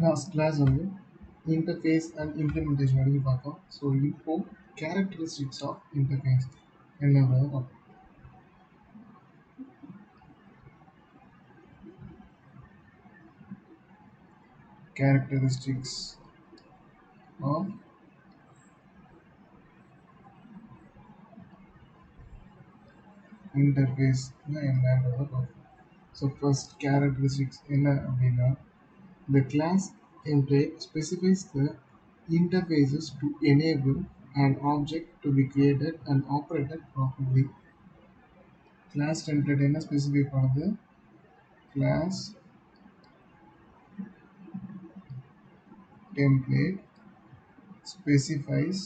Last class வந்து interface and implementation வரைக்கும் பார்த்தோம். ஸோ இப்போ கேரக்டரிஸ்டிக்ஸ் ஆஃப் இன்டர்ஃபேஸ் என்னன்றதை பார்ப்போம். கேரக்டரிஸ்டிக்ஸ் ஆஃப் இன்டர்ஃபேஸ்னா என்னன்றதை பார்ப்போம். ஸோ ஃபர்ஸ்ட் கேரக்டரிஸ்டிக்ஸ் என்ன அப்படின்னா the class template specifies the interfaces to enable an object to be created and operated properly. Class template என்ன specify பண்ணுது? Class template specifies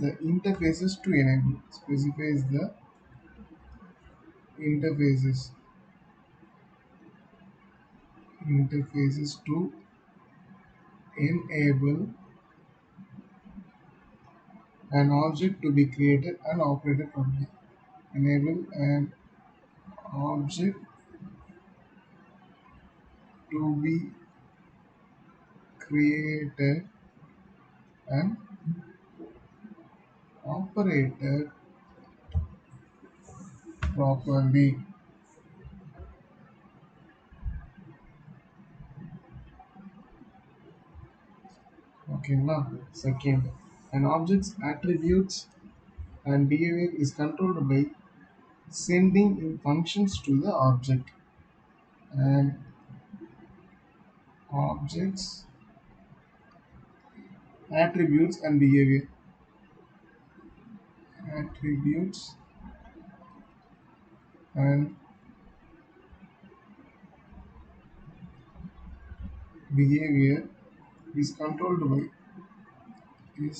the interfaces to enable. Specifies the interfaces to enable an object to be created and operated properly. Enable an object to be created and operated properly. Okay, now second, an object's attributes and behavior is controlled by sending in functions to the object. And objects attributes and behavior attributes and behavior is controlled by is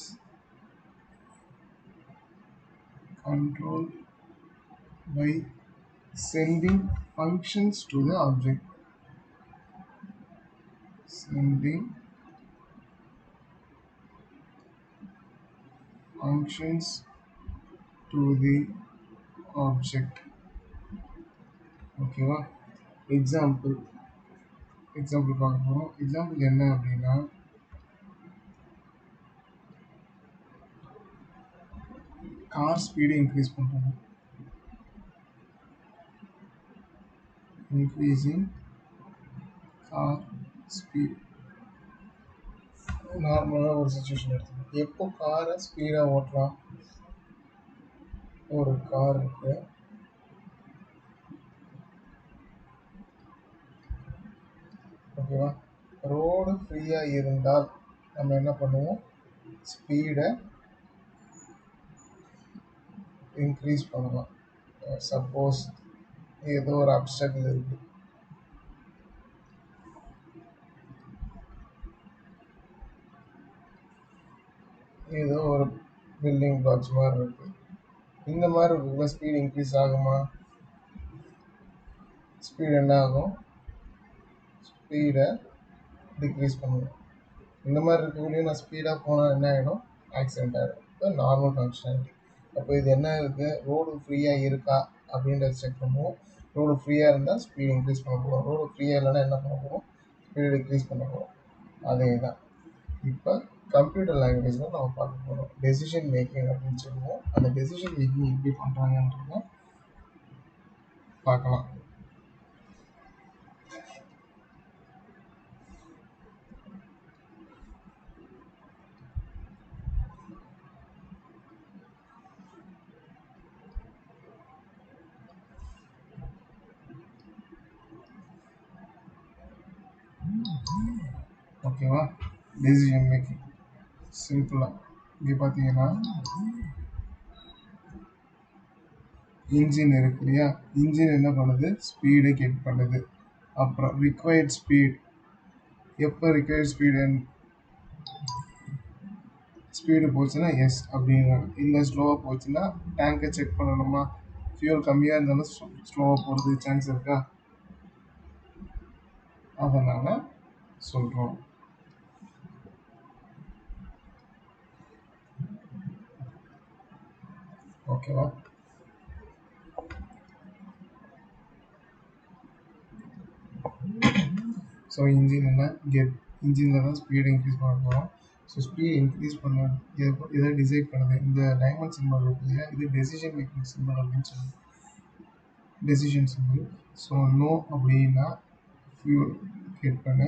controlled by sending functions to the object. Sending functions to the object. ஓகேவா? Example பார்க்க போகிறோம். Example என்ன அப்படின்னா car speed increase பண்ணுறது. Increasing car speed. நார்மலாக ஒரு situation எடுத்துக்கணும். எப்போ காரை ஸ்பீடாக ஓட்டலாம்? ஒரு கார் இருக்கு, ஓகேவா? ரோடு ஃப்ரீயாக இருந்தால் நம்ம என்ன பண்ணுவோம்? ஸ்பீடை இன்க்ரீஸ் பண்ணலாம். சப்போஸ் ஏதோ ஒரு அப்ஸ்டக்கிள் இருக்கு, ஏதோ ஒரு பில்டிங் பிளாக்ஸ் மாதிரி இருக்கு, இந்த மாதிரி இருக்குல்ல, ஸ்பீடு இன்க்ரீஸ் ஆகுமா? ஸ்பீடு என்ன ஆகும்? ஸ்பீடை டிக்ரீஸ் பண்ணுவோம். இந்த மாதிரி இருக்கக்கூடிய நான் ஸ்பீடாக போனால் என்ன ஆகிடும்? ஆக்சிடென்ட் ஆகிடும். இப்போ நார்மல் ஃபங்க்ஷனாலிட்டி. அப்போ இது என்ன இருக்குது? ரோடு ஃப்ரீயாக இருக்கா அப்படின்றத செக் பண்ணுவோம். ரோடு ஃப்ரீயாக இருந்தால் ஸ்பீடு இன்க்ரீஸ் பண்ண போகிறோம். ரோடு ஃப்ரீயாக இல்லைன்னா என்ன பண்ண போகிறோம்? ஸ்பீடு டிக்ரீஸ் பண்ண போகிறோம். அதே தான் இப்போ கம்ப்யூட்டர் லாங்குவேஜில் நம்ம பார்க்க போகிறோம். டெசிஷன் மேக்கிங் அப்படின்னு சொல்லுவோம். அந்த டெசிஷன் மேக்கிங் எப்படி பண்ணுறாங்கன்றத பார்க்கலாம். ஓகேவா? டெசிஷன் மேக்கிங் சிம்பிளாக இங்கே பார்த்தீங்கன்னா இன்ஜின் இருக்கு இல்லையா? இன்ஜின் என்ன பண்ணுது? ஸ்பீடை கெட் பண்ணுது. அப்புறம் ரிக்வயர்ட் ஸ்பீட், எப்போ ரிக்வயர்ட் ஸ்பீடு போச்சுன்னா எஸ் அப்படிங்கிறாங்க. இல்லை ஸ்லோவாக போச்சுன்னா டேங்கை செக் பண்ணணுமா? ஃபியூல் கம்மியாக இருந்தாலும் ஸ்லோவாக போகிறதுக்கு சான்ஸ் இருக்கா? அதனால் சொல்கிறோம். ஓகேவா? ஸோ இன்ஜின் என்ன கெட் இன்ஜினில் தான் ஸ்பீடை இன்க்ரீஸ் பண்ண போகிறோம். ஸோ ஸ்பீட் இன்க்ரீஸ் பண்ண இதை டிசைட் பண்ணுது. இந்த டைமண்ட் சிம்பிள் இருக்கு இல்லையா, இது டெசிஷன் மேக்கிங் சிம்பிள் அப்படின்னு சொல்லுவோம். Decision simple. ஸோ நோ அப்படின்னா ஃபியூல் கெட் பண்ண,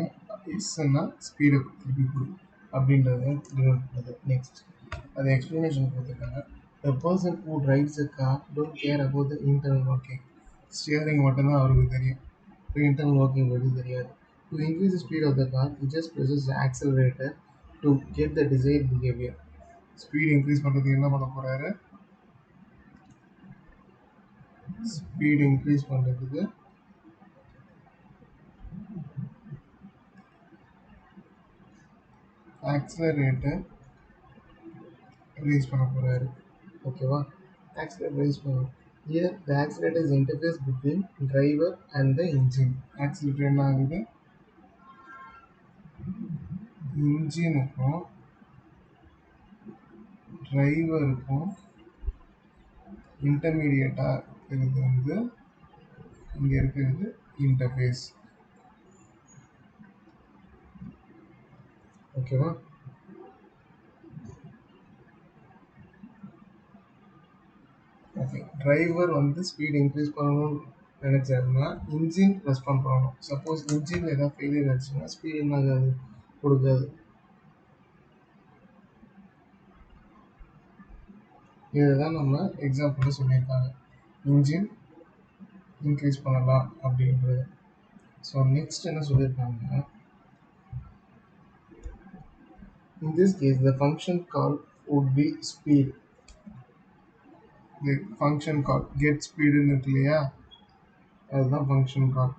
எஸ்ன்னா ஸ்பீடை திருப்பி கொடு அப்படின்றத டினோட் பண்ணுது. நெக்ஸ்ட் அது எக்ஸ்ப்ளனேஷன் கொடுத்துருக்காங்க. The person who drives a car don't care about the internal working. Steering மட்டும்தான் அவருக்கு தெரியும், இன்டர்னல் ஒர்க்கிங் பற்றி தெரியாது. To increase the speed of the car, he just presses the accelerator to get the desired behavior. Speed increase பண்ணுறதுக்கு என்ன பண்ண போகிறாரு, speed increase பண்ணுறதுக்கு ஆக்சிலரேட்டர் ரைஸ் பண்ண போகிறாரு. ஓகேவா, ஆக்சிலரேட்டர் ரைஸ் பண்ணும். Here the accelerator is interface between driver and the engine. Accelerator என்ன ஆகுது, இன்ஜினுக்கும் டிரைவருக்கும் இன்டர்மீடியட்டாக இருக்கிறது வந்து இங்கே இருக்கிறது இன்டர்ஃபேஸ். ஓகேவா, ஓகே. டிரைவர் வந்து ஸ்பீட் இன்க்ரீஸ் பண்ணணும்னு நினச்சாருன்னா இன்ஜின் ரெஸ்பாண்ட் பண்ணணும். சப்போஸ் இன்ஜின் ஏதாவது ஃபெயிலியர் ஆச்சுன்னா ஸ்பீட் என்ன ஆகாது, கொடுக்காது. இதை தான் நம்ம எக்ஸாம்பிளில் சொல்லியிருக்காங்க, இன்ஜின் இன்க்ரீஸ் பண்ணலாம் அப்படின்றது. ஸோ நெக்ஸ்ட் என்ன சொல்லியிருக்காங்கன்னா, in this case the function call would be speed. the function call get speed ன்னு இருக்கு இல்லையா, அதுதான் function call.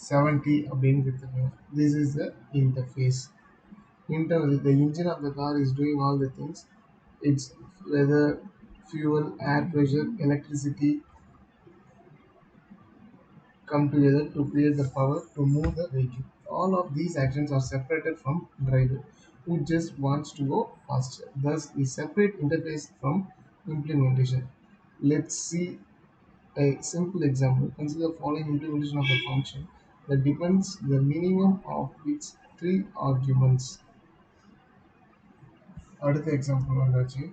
70 அப்படின்னு கொடுத்துருக்காங்க. This is the interface. The engine of the car is doing all the things. It's weather, fuel, air pressure, electricity come together to create the power to move the vehicle. All of these actions are separated from driver, who just wants to go faster. Thus, we separate interface from implementation. Let's see a simple example. Consider the following implementation of a function that depends the minimum of its 3 arguments. அடுத்த example வந்தாச்சு.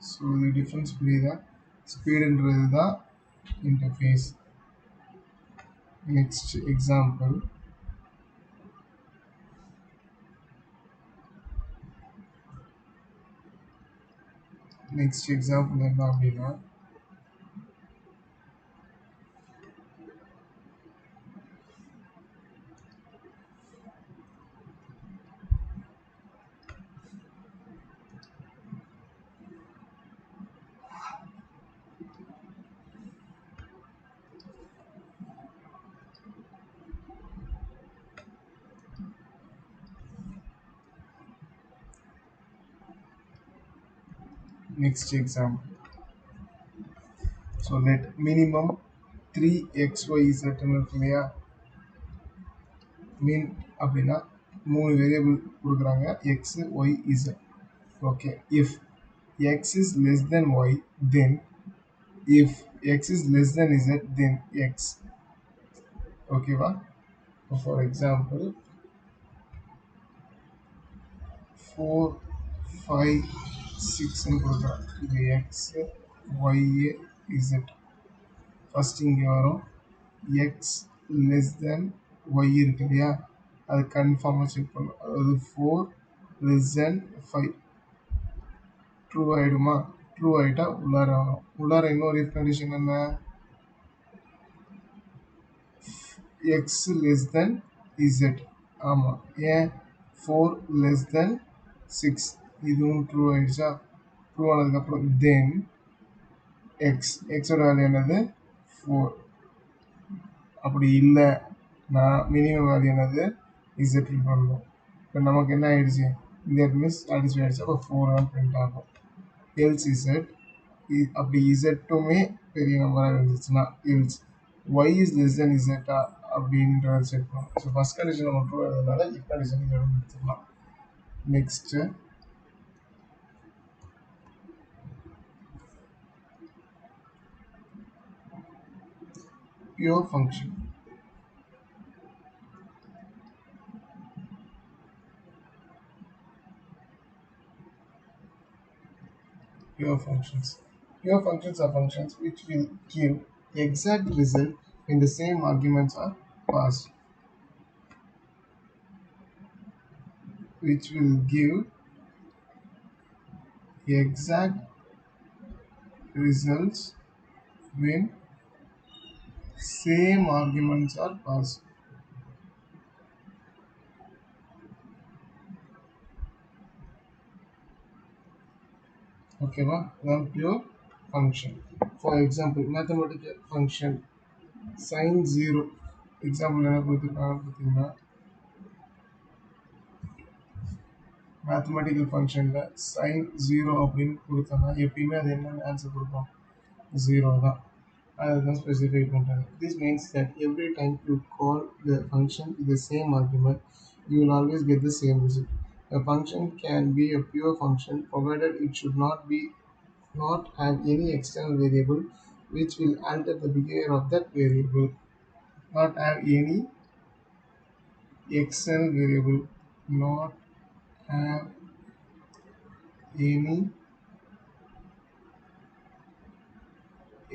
So இது difference புரியுதா, ஸ்பீடுன்றது தான் interface. Next example, என்ன அப்படின்னா, so let minimum 3xyz இருக்கு இல்லையா, மீன் அப்படின்னா 3 வேரியபிள் கொடுக்குறாங்க, X Y Z. Okay, if x is less than y, then if x is less than z, then x. ஓகேவா, ஃபார் எக்ஸாம்பிள் 4 5 6ன்னு கொடுக்குறேன். இது எக்ஸ் ஒய் இசட். ஃபர்ஸ்ட் இங்கே வரும் எக்ஸ் லெஸ் தென் ஒய் இருக்கு இல்லையா, அது கன்ஃபார்மாக செக் பண்ணும். அதாவது 4 லெஸ் தென் 5 ட்ரூ ஆகிடுமா, ட்ரூ ஆகிட்டா உள்ளார வரும். உள்ளார இன்னொரு கண்டிஷன் என்ன, எக்ஸ் லெஸ் தென் இசட். ஆமாம், ஏன் 4 லெஸ் தென் 6, இதுவும் ட்ரூ ஆகிடுச்சா. ட்ரூ ஆனதுக்கப்புறம் தென் எக்ஸோட வேல்யூ என்னது 4. அப்படி இல்லை, நான் மினிமம் வேல்யூ என்னது இசட் பண்ணணும். இப்போ நமக்கு என்ன ஆகிடுச்சு, இந்த மிஸ் சாட்டிஸ்ஃபை ஆகிடுச்சு. அப்போ 4 தான் பிரிண்ட் ஆகும். எல்ஸ் இசட், அப்படி இசட்டுமே பெரிய நம்பராக இருந்துச்சுன்னா else Y is less then இசட்டா அப்படின்றத செக் பண்ணணும். ஸோ ஃபஸ்ட் கண்டிஷன் நம்ம ட்ரூ ஆகிறதுனால இஃப் கண்டிஷன் இதை எடுத்துக்கலாம். Next pure function. pure functions. Pure functions are functions which will give the exact result when the same arguments are passed, which will give the exact results when same arguments are passed. Okay, then pure function. For example, mathematical function sin 0. Example என்ன கொடுத்துருக்காங்க பார்த்தீங்கன்னா mathematical ஃபங்க்ஷனில் sin 0 அப்படின்னு கொடுத்தாங்கன்னா எப்பயுமே அது என்னென்ன answer கொடுப்போம், 0 தான். அதுதான் ஸ்பெசிஃபை பண்ணுறாங்க. This means that every time you call the function with the same argument you will always get the same result. A function can be a pure function provided it should not have any external variable which will alter the behavior of that variable. Not have any external variable. Not have any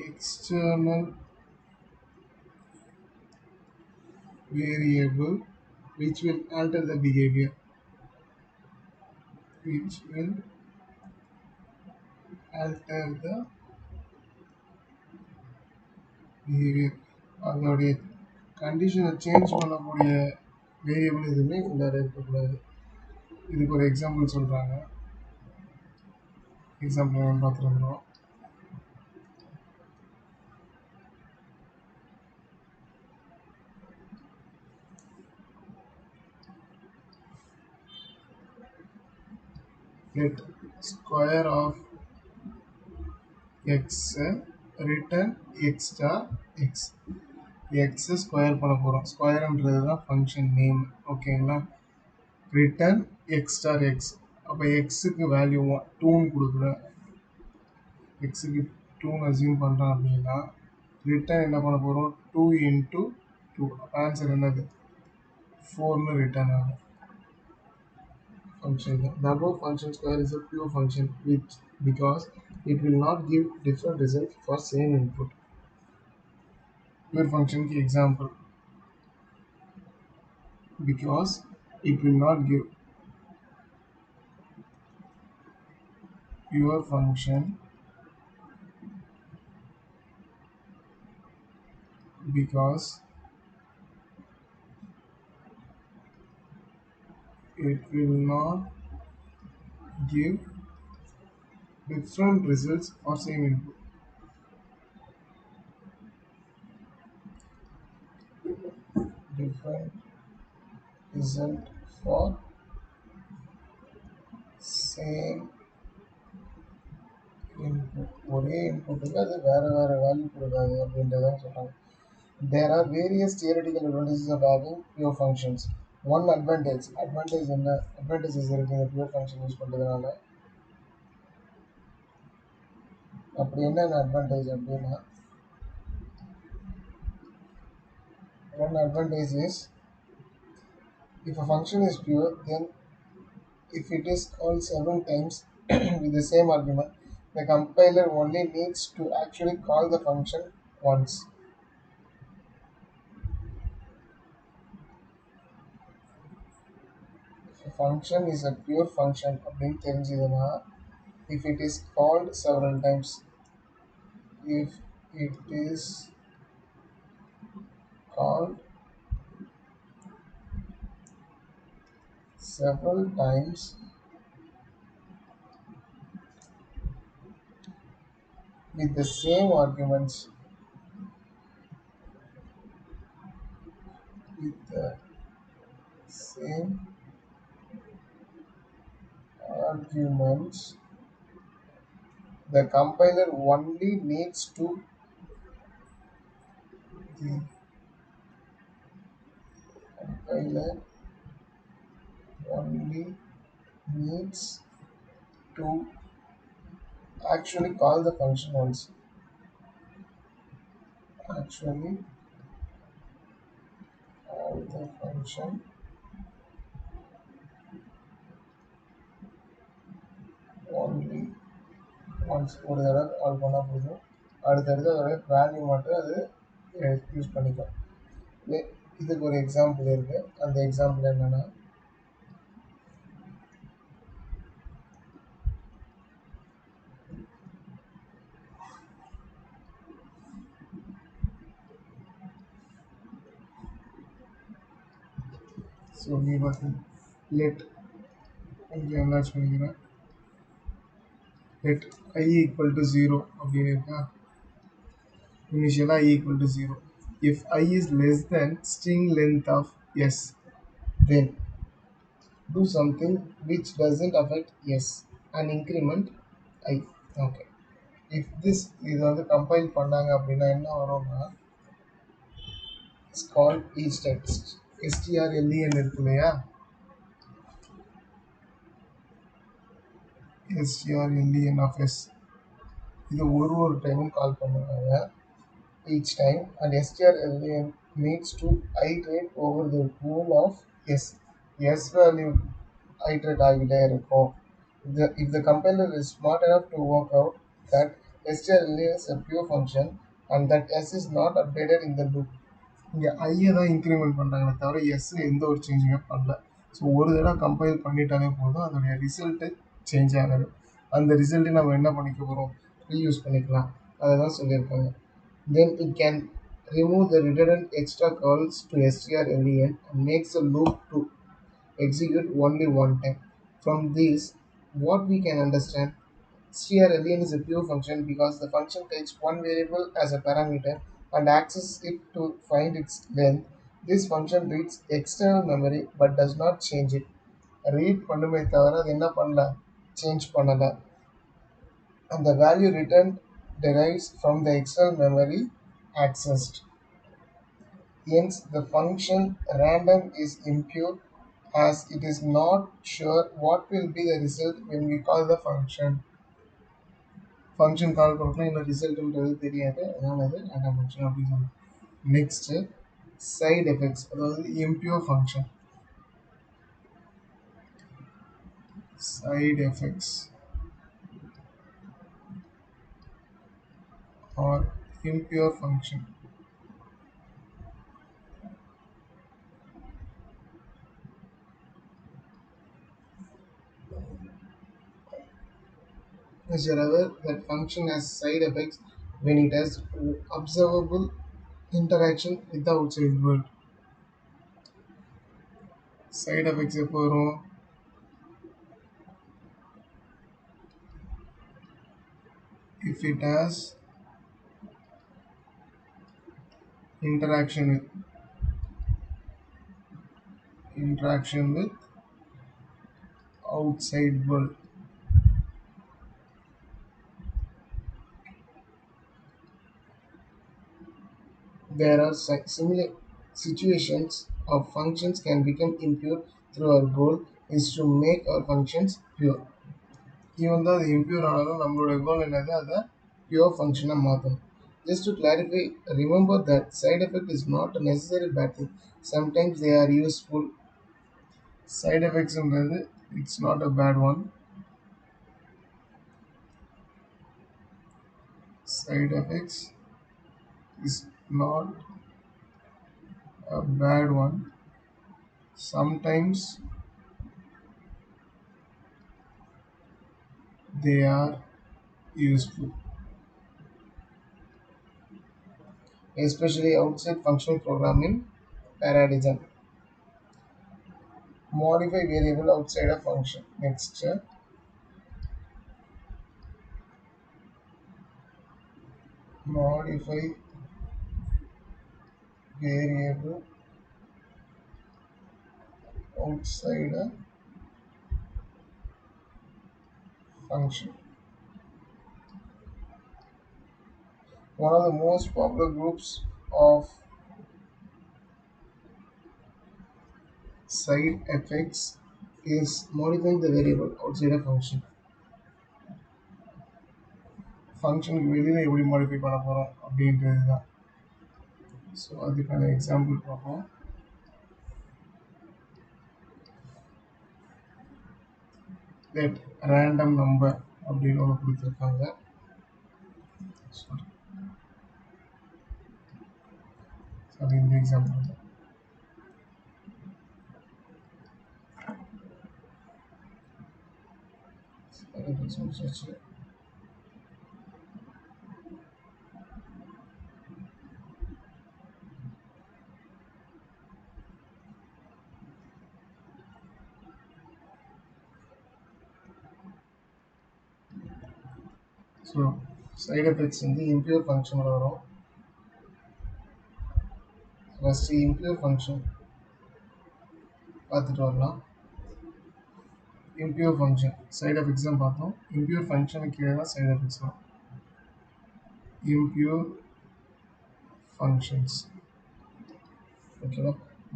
external variable which will alter the behavior. Which will alter the behavior. அதோடைய கண்டிஷனை change பண்ணக்கூடிய variable எதுவுமே உள்ளார இருக்கக்கூடாது. இதுக்கு ஒரு example சொல்கிறாங்க. Example என்னன்னு பார்த்துருக்குறோம். Let square of x return x star x. எக்ஸை ஸ்கொயர் பண்ண போகிறோம். ஸ்கொயர்ன்றது தான் ஃபங்க்ஷன் நேம். ஓகேங்களா? Return X star X. அப்போ எக்ஸுக்கு வேல்யூ 2ன்னு கொடுக்குறேன். எக்ஸுக்கு 2ன்னு அசியூம் பண்ணுறோம் அப்படின்னா ரிட்டர்ன் என்ன பண்ண போகிறோம், 2 இன்ட்டு 2. ஆன்சர் என்னது, 4ன்னு ரிட்டர்ன் ஆகும். Function. The above function square is a pure function which because it will not give different results for same input. Pure function की example. Because it will not give pure function because it will not give different results for same input. Different result for same input. ஒரே இன்புட்டுக்கு அது வேறு வேறு value கொடுக்காது அப்படின்றதான் சொல்கிறாங்க. There are various theoretical advantages of having pure functions. One advantage என்ன advantages இருக்குது இந்த pure function யூஸ் பண்ணுறதுனால. அப்படி என்னென்ன advantage அப்படின்னா, one advantage is if a function is pure, then if it is called several times with the same argument, the compiler only needs to actually call the function once. If a function is a pure function அப்படின்னு தெரிஞ்சதுன்னா, if it is called several times, if it is called several times with the same arguments, with the same arguments, the compiler only needs to the compiler only needs to actually call the function once. Actually call the function only once ஒரு தடவை கால் பண்ணால் போதும், அடுத்தடுத்து அதோட value மட்டும் அது use பண்ணிக்கும். இதுக்கு ஒரு எக்ஸாம்பிள் இருக்குது. அந்த எக்ஸாம்பிள் என்னென்னா, ஸோ நீ பார்த்து லெட் இங்கே என்னாச்சு பண்ணிக்கிறேன், லெட் I ஈக்குவல் டு 0 அப்படின்னு இருக்கா. இனிஷியலாக I equal to 0. If I is less than string length of S, then do something which doesn't affect S and increment I. Okay. If this இது வந்து கம்பைல் பண்ணாங்க அப்படின்னா என்ன வரும்னா, it's called each text. strlen இருக்கு இல்லையா, strlen of S, இது ஒரு டைமும் கால் பண்ணுவாங்க each time, and strlen needs to iterate over the whole of S value iterate ஆகிட்டே இருக்கும். If the compiler is smart enough to work out that strlen is a pure function and that S is not updated in the loop, இங்கே ஐயை தான் increment பண்ணுறாங்களே தவிர S எந்த ஒரு சேஞ்சுமே பண்ணல. So ஒரு தடவை கம்பைல் பண்ணிட்டாலே போதும், அதோடைய ரிசல்ட்டு சேஞ்ச் ஆகாது. அந்த ரிசல்ட்டை நம்ம என்ன பண்ணிக்க போகிறோம், ரீயூஸ் பண்ணிக்கலாம். அதை தான் சொல்லியிருக்காங்க. Then it can remove the redundant extra calls to strlen and makes the loop to execute only one time. From these, what we can understand, strlen is a pure function because the function takes one variable as a parameter and accesses it to find its length. This function reads external memory but does not change it. Read பண்ணுமே தவிர அது என்ன பண்ணல, change பண்ணலை. And the value returned derives from the external memory accessed. Hence, the function random is impure as it is not sure what will be the result when we call the function. Function கால் பண்ணுறோம், என்ன ரிசல்ட்டுன்றது தெரியாது, அதனால் அது random function அப்படின்னு சொல்லுவோம். Next side effects, அதாவது impure function. side effects or impure function. As you're aware that function has side effects when it has observable interaction with the outside world. Side effects எப்போ வரும், if it has interaction with outside world. There are similar situations of functions can become impure through our goal is to make our functions pure. Even though அது impure ஆனாலும் நம்மளோட கோல் என்னது, அதை pure function மாற்றணும். Just to clarify, remember that side effect is not a necessary bad thing. Sometimes they are useful. Side effects என்றது it's not a bad one. Side effects is not a bad one. Sometimes they are useful, especially outside functional programming paradigm. Modify variable outside a function. Next, modify variable outside a function. One of the most popular groups of side effects is modifying the variable outside a function. ஃபங்க்ஷனுக்கு வெளியில் எப்படி modify பண்ண போகிறோம் அப்படின்றது தான். So அதுக்கான example பார்ப்போம். let random number அப்படின்னு ஒன்று கொடுத்துருக்காங்க. சாரி இந்த எக்ஸாம்பிள் முடிச்சாச்சு. ஸோ சைடு எஃபெக்ட்ஸ் வந்து இம்பியூர் ஃபங்க்ஷனில் வரும். ஃபஸ்ட்டு இம்பியூர் ஃபங்க்ஷன் பார்த்துட்டு வரலாம். இம்பியூர் ஃபங்க்ஷன் சைடு எஃபெக்ட்ஸ் தான் பார்த்தோம். இம்பியூர் ஃபங்க்ஷனுக்கு கீழே தான் சைடு எஃபெக்ட்ஸ் வரும். Impure functions. Okay,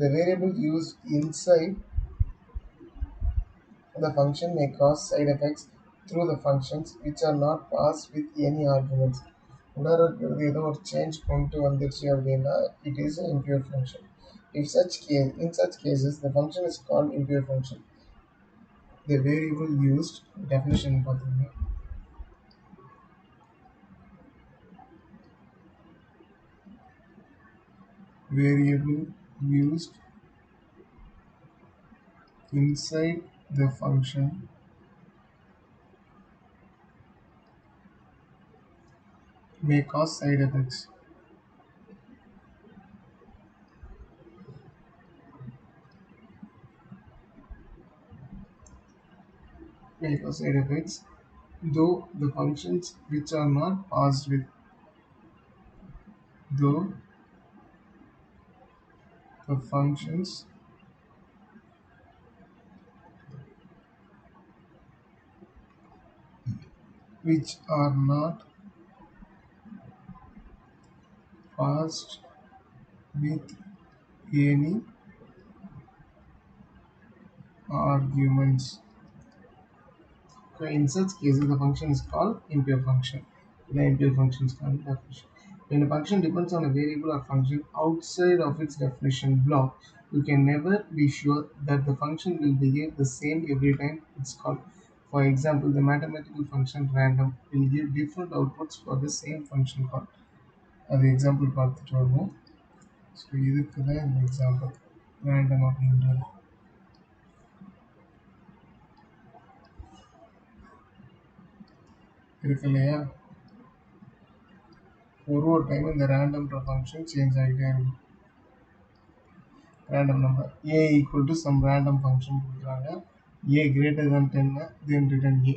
the variable used inside the function may cause side effects through the functions which are not passed with any arguments. உள்ளார இருக்கிறது ஏதோ ஒரு சேஞ்ச் கொண்டு வந்துச்சு அப்படின்னா it is an impure function. In such cases the function is called impure function. The variable used definition பார்த்தீங்கன்னா variable used inside the function may cause side effects. May cause side effects, though the functions which are not passed with, though the functions which are not passed with any arguments. So in such cases, the function is called impure function. The impure function is called definition. When a function depends on a variable or function outside of its definition block, you can never be sure that the function will behave the same every time it's called. For example, the mathematical function random will give different outputs for the same function call. அது example பார்த்துட்டு வருவோம். So இதுக்கு தான் இந்த example random அப்படின்றது இருக்கு இல்லையா. ஒரு டைம் இந்த ரேண்டம்ன்ற ஃபங்க்ஷன் சேஞ்ச் ஆகிட்டே இருக்கும். Random number A equal to some random function கொடுக்குறாங்க. A greater than 10 then return A.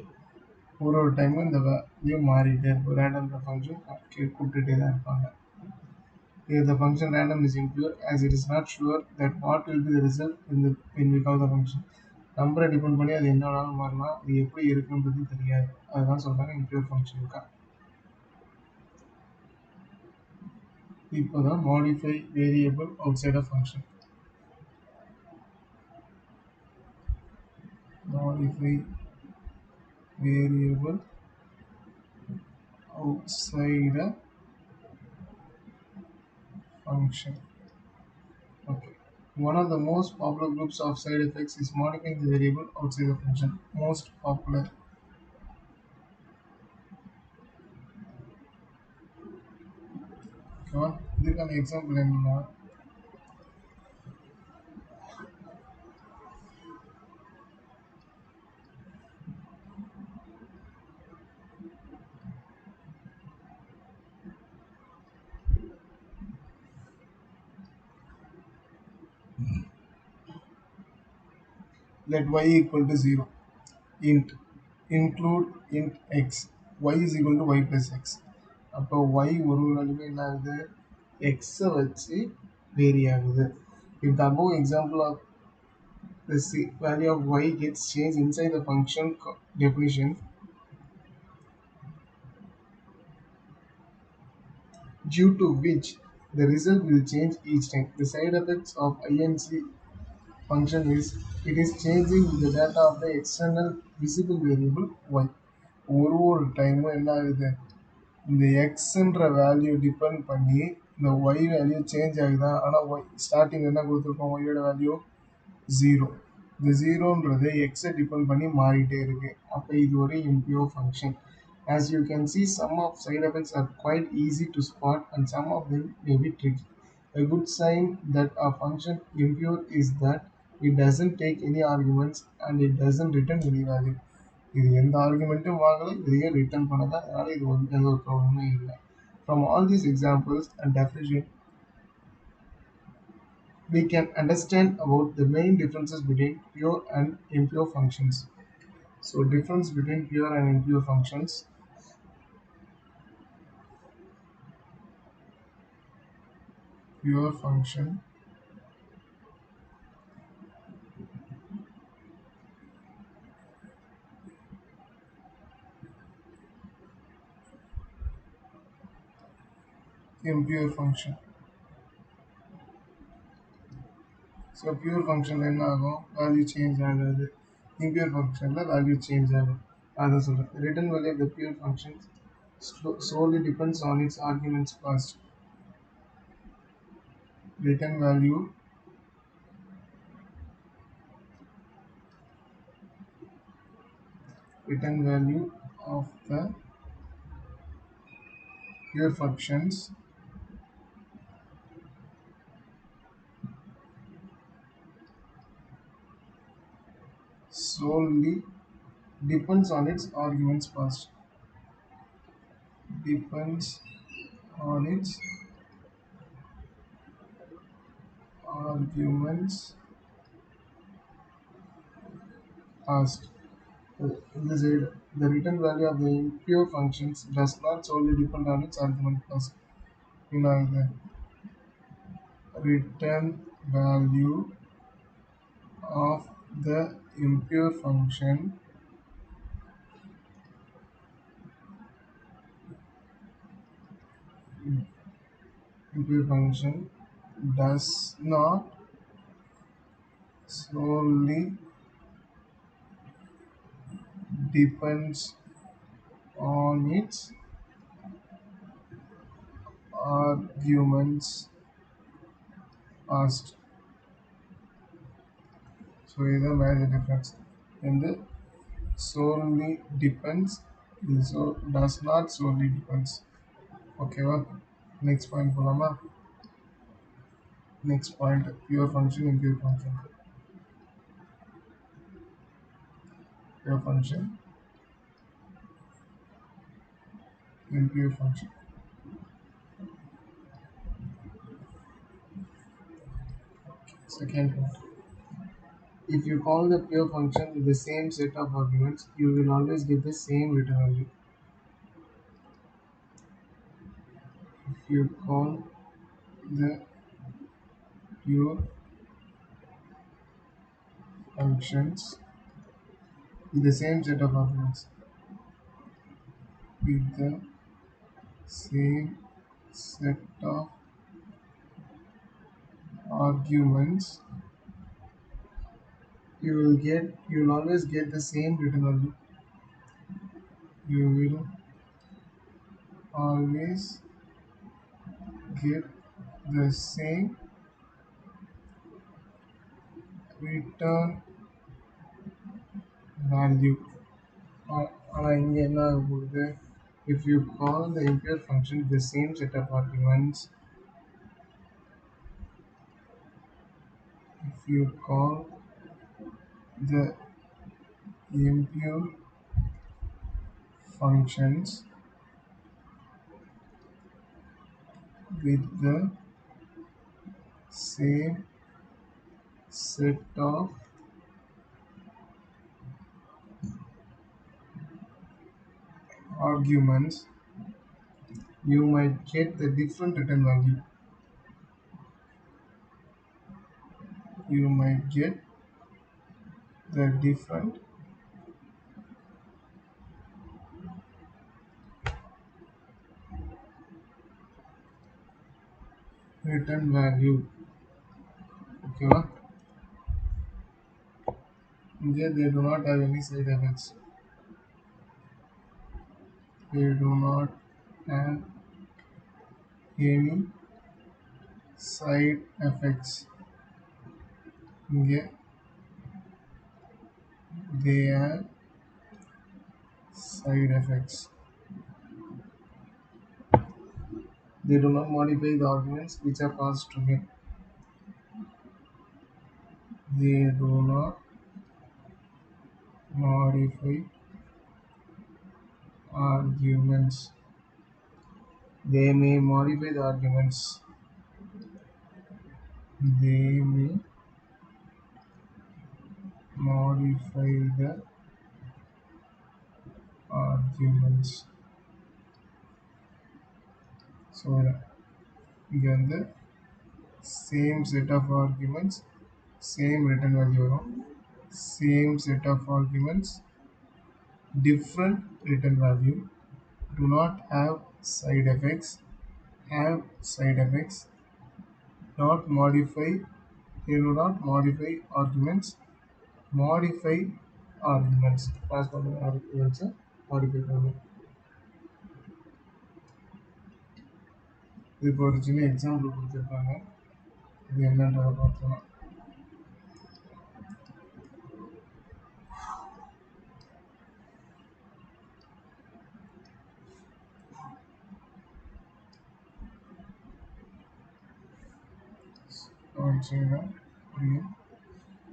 ஒரு டைமும் இந்த வேல்யூ மாறிட்டே இருக்கும். ரேண்டம்ன்ற ஃபங்க்ஷன் கூப்பிட்டுட்டே தான் இருப்பாங்க. Here the function random is impure as it is not sure that what will be the result when we call the function. நம்பரை depend பண்ணி அது என்ன வேணாலும் மாறலாம். அது எப்படி இருக்குன்றது தெரியாது. அதுதான் சொல்றாங்க impure function இருக்கா. இப்போதான் modify variable outside of function. Modify variable outside a function. Okay. One of the most popular groups of side effects is modifying the variable outside the function. Most popular. Okay. இதுக்கான example என்னன்னா let y equal to 0. Int include int x. Y is equal to y plus x. அப்போ y ஒரு வேல்யூமே என்ன ஆகுது, எக்ஸை வச்சு vary ஆகுது. If the above example of the value of y gets changed inside the function definition due to which the result will change each time. The side effects of inc function is it is changing the data of the external visible variable y. ஒரு டைமும் என்ன ஆகுது, இந்த எக்ஸ்ன்ற value depend பண்ணி இந்த Y value change ஆகுதா. ஆனால் Y starting என்ன கொடுத்துருக்கோம், ஒய்யோட வேல்யூ 0. இந்த 0ன்றது எக்ஸை டிபெண்ட் பண்ணி மாறிட்டே இருக்கு. அப்போ இது ஒரு impure function. As you can see, some of side effects are quite easy to spot and some of them may be tricky. A good sign that a function impure is that it doesn't take any arguments and it doesn't return any value. இது எந்த ஆர்குமெண்ட்டும் வாங்கலை, இதையே return பண்ணல, அதனால இது வந்து எந்த ஒரு ப்ராப்ளமே இல்லை. From all these examples and definition, we can understand about the main differences between pure and impure functions. So difference between pure and impure functions. Pure function, impure function. So pure function என்ன ஆகும், value change ஆகாது. impure functionல value change ஆகும். அதான் சொல்றேன். Written value of the pure function solely depends on its arguments passed. Written value of the pure functions solely depends on its arguments passed. Depends on its arguments passed. This is the written value of the impure functions does not solely depend on its argument passed. You know, the written value of the impure function does not solely depends on its arguments passed. So either major difference in the solely depends, so does not solely depends. Okay, well, next point போலாமா? Next point, pure function, impure function. Pure function, impure function. Second point. If you call the pure function with the same set of arguments, you will always get the same return value. If you call the pure functions with the same set of arguments, with the same set of arguments, you will always get the same return value. You will always get the same return value. ஆனால் இங்கே என்ன ஆக போகுது, if you call the impure function with the same set of arguments, if you call the impure functions with the same set of arguments, you might get the different return value. You might get the different return value. Okay, well, they do not have any side effects. They do not have any side effects. இங்கே they have side effects. They do not modify the arguments which are passed to him. They do not modify arguments. They may modify the arguments. They may modify the arguments. So இங்க வந்து same set of arguments, same written value வரும். Same set of arguments, different written value, do not have side effects, have side effects, not modify, they do not modify arguments, modify arguments, pass பண்ணுங்க arguments modify பண்ணுங்க. இப்போ ஒரு சின்ன example கொடுத்துருக்காங்க, இது என்னன்றதை பார்த்துக்கலாம்.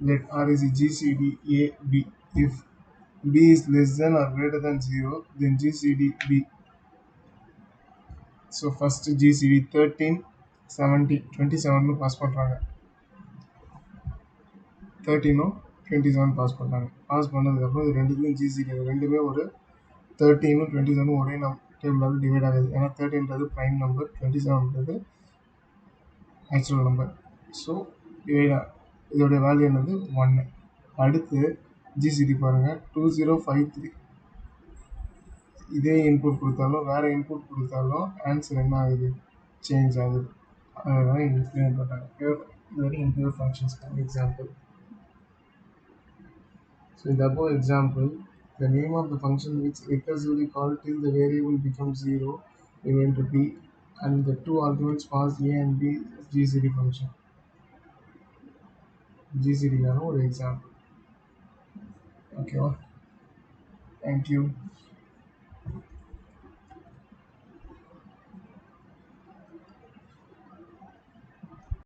Let R is a GCD A B. If B is less than or greater than 0, then GCD B. So first GCD 13, 17, 27 pass பண்ணுறாங்க, 13 27 பாஸ் பண்ணுறாங்க. பாஸ் பண்ணதுக்கப்புறம் இது ரெண்டுத்தையும் GCD ரெண்டுமே ஒரு 13 27 ஒரே டேபிளால் டிவைட் ஆகுது. ஏன்னா 13ன்றது ப்ரைம் நம்பர், 27ன்றது நேச்சுரல் நம்பர். ஸோ இதோடைய வேல்யூ என்னது 1. அடுத்து ஜிசிடி பாருங்கள் 2053. இதே இன்புட் கொடுத்தாலும் வேறு இன்புட் கொடுத்தாலும் ஆன்சர் என்ன ஆகுது, சேஞ்ச் ஆகுது. அதுதான் இன்க்ளூட் பண்ணுறாங்க. வெரி இன்க்ளூட் ஃபங்க்ஷன்ஸ்க்கான எக்ஸாம்பிள். ஸோ இந்த above example, the name of the function which recursively called till the variable becomes 0 remain to be, and the two arguments passed a and b GCD function. GCD ஒரு example. ஓகேவா? Thank you.